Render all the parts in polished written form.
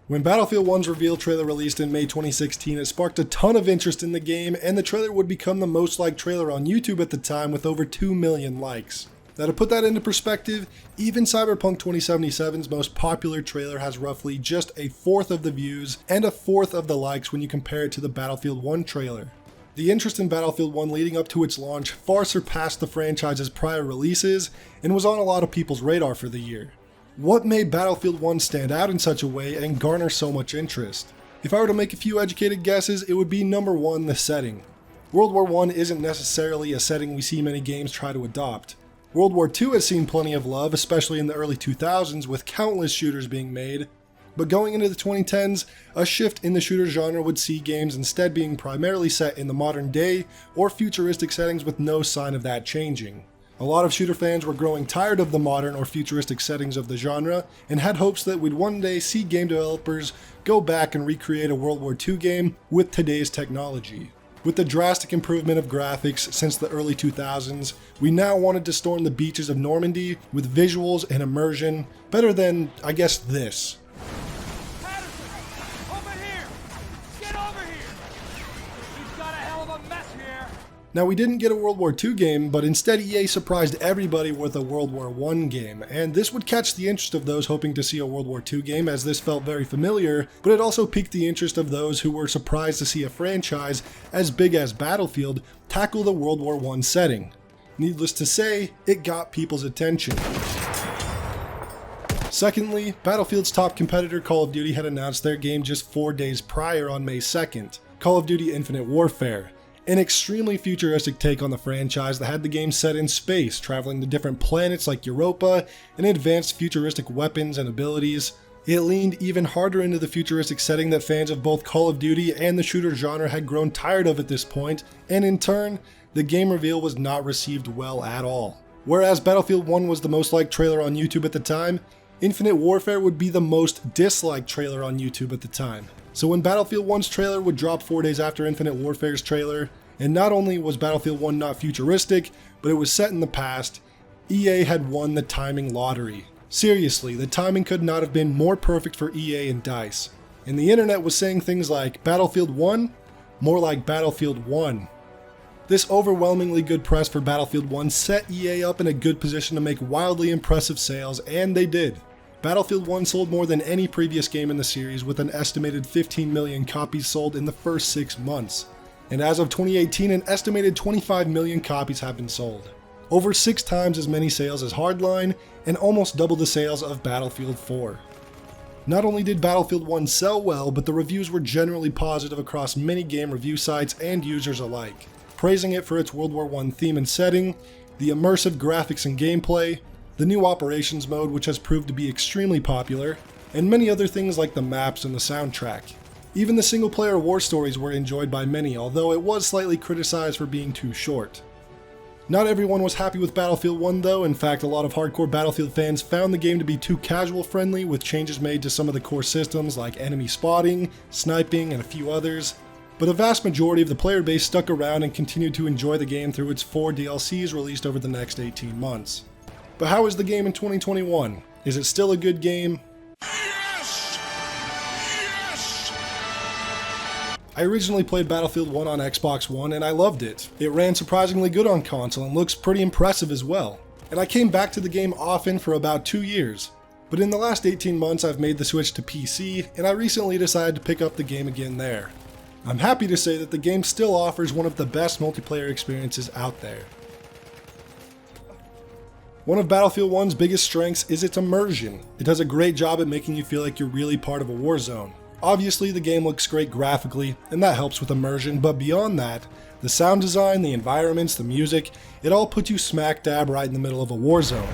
When Battlefield 1's reveal trailer released in May 2016, it sparked a ton of interest in the game, and the trailer would become the most liked trailer on YouTube at the time with over 2 million likes. Now to put that into perspective, even Cyberpunk 2077's most popular trailer has roughly just a fourth of the views and a fourth of the likes when you compare it to the Battlefield 1 trailer. The interest in Battlefield 1 leading up to its launch far surpassed the franchise's prior releases and was on a lot of people's radar for the year. What made Battlefield 1 stand out in such a way and garner so much interest? If I were to make a few educated guesses, it would be number 1, the setting. World War I isn't necessarily a setting we see many games try to adopt. World War II has seen plenty of love, especially in the early 2000s with countless shooters being made, but going into the 2010s, a shift in the shooter genre would see games instead being primarily set in the modern day or futuristic settings with no sign of that changing. A lot of shooter fans were growing tired of the modern or futuristic settings of the genre and had hopes that we'd one day see game developers go back and recreate a World War II game with today's technology. With the drastic improvement of graphics since the early 2000s, we now wanted to storm the beaches of Normandy with visuals and immersion better than, I guess, this. Now, we didn't get a World War II game, but instead EA surprised everybody with a World War I game, and this would catch the interest of those hoping to see a World War II game as this felt very familiar, but it also piqued the interest of those who were surprised to see a franchise as big as Battlefield tackle the World War I setting. Needless to say, it got people's attention. Secondly, Battlefield's top competitor Call of Duty had announced their game just 4 days prior on May 2nd, Call of Duty Infinite Warfare. An extremely futuristic take on the franchise that had the game set in space, traveling to different planets like Europa, and advanced futuristic weapons and abilities. It leaned even harder into the futuristic setting that fans of both Call of Duty and the shooter genre had grown tired of at this point, and in turn, the game reveal was not received well at all. Whereas Battlefield 1 was the most liked trailer on YouTube at the time, Infinite Warfare would be the most disliked trailer on YouTube at the time. So when Battlefield 1's trailer would drop 4 days after Infinite Warfare's trailer, and not only was Battlefield 1 not futuristic, but it was set in the past, EA had won the timing lottery. Seriously, the timing could not have been more perfect for EA and DICE. And the internet was saying things like, Battlefield 1? More like Battlefield 1. This overwhelmingly good press for Battlefield 1 set EA up in a good position to make wildly impressive sales, and they did. Battlefield 1 sold more than any previous game in the series, with an estimated 15 million copies sold in the first 6 months. And as of 2018, an estimated 25 million copies have been sold. Over 6 times as many sales as Hardline, and almost double the sales of Battlefield 4. Not only did Battlefield 1 sell well, but the reviews were generally positive across many game review sites and users alike, praising it for its World War I theme and setting, the immersive graphics and gameplay, the new operations mode which has proved to be extremely popular, and many other things like the maps and the soundtrack. Even the single-player war stories were enjoyed by many, although it was slightly criticized for being too short. Not everyone was happy with Battlefield 1 though. In fact, a lot of hardcore Battlefield fans found the game to be too casual friendly, with changes made to some of the core systems like enemy spotting, sniping, and a few others. But a vast majority of the player base stuck around and continued to enjoy the game through its 4 DLCs released over the next 18 months. But how is the game in 2021? Is it still a good game? Yes! Yes! I originally played Battlefield 1 on Xbox One and I loved it. It ran surprisingly good on console and looks pretty impressive as well. And I came back to the game often for about 2 years. But in the last 18 months I've made the switch to PC, and I recently decided to pick up the game again there. I'm happy to say that the game still offers one of the best multiplayer experiences out there. One of Battlefield 1's biggest strengths is its immersion. It does a great job at making you feel like you're really part of a war zone. Obviously the game looks great graphically, and that helps with immersion, but beyond that, the sound design, the environments, the music, it all puts you smack dab right in the middle of a war zone.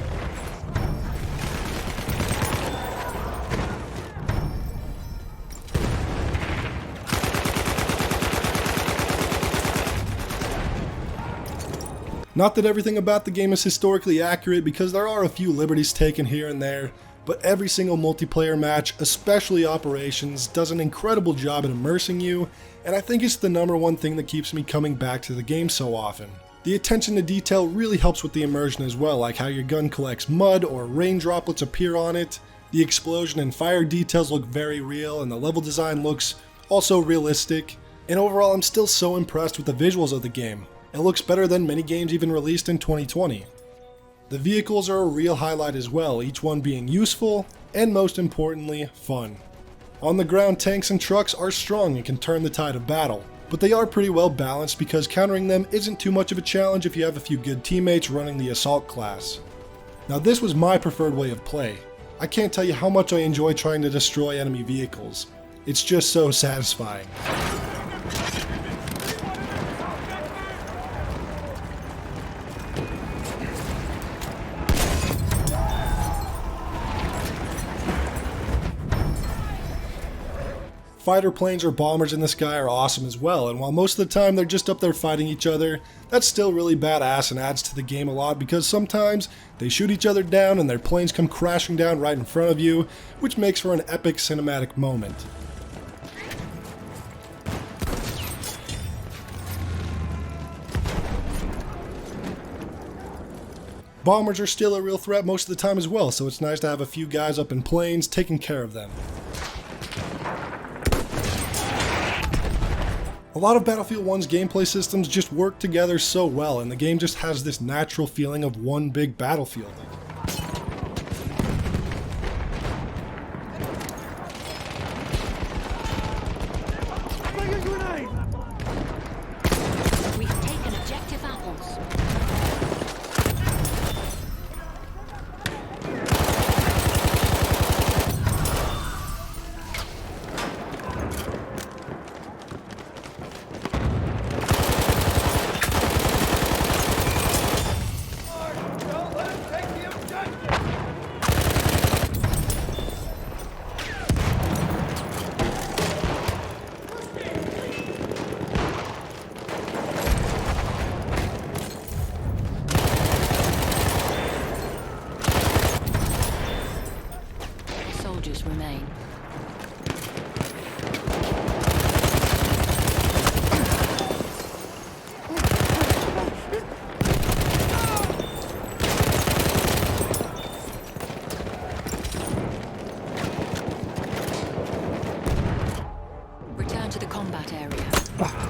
Not that everything about the game is historically accurate, because there are a few liberties taken here and there, but every single multiplayer match, especially Operations, does an incredible job at immersing you, and I think it's the #1 thing that keeps me coming back to the game so often. The attention to detail really helps with the immersion as well, like how your gun collects mud or rain droplets appear on it. The explosion and fire details look very real, and the level design looks also realistic. And overall, I'm still so impressed with the visuals of the game. It looks better than many games even released in 2020. The vehicles are a real highlight as well, each one being useful, and most importantly, fun. On the ground, tanks and trucks are strong and can turn the tide of battle, but they are pretty well balanced because countering them isn't too much of a challenge if you have a few good teammates running the assault class. Now this was my preferred way of play. I can't tell you how much I enjoy trying to destroy enemy vehicles. It's just so satisfying. Fighter planes or bombers in the sky are awesome as well, and while most of the time they're just up there fighting each other, that's still really badass and adds to the game a lot because sometimes they shoot each other down and their planes come crashing down right in front of you, which makes for an epic cinematic moment. Bombers are still a real threat most of the time as well, so it's nice to have a few guys up in planes taking care of them. A lot of Battlefield 1's gameplay systems just work together so well, and the game just has this natural feeling of one big battlefield. We've taken objective apples. Soldiers remain. Return to the combat area.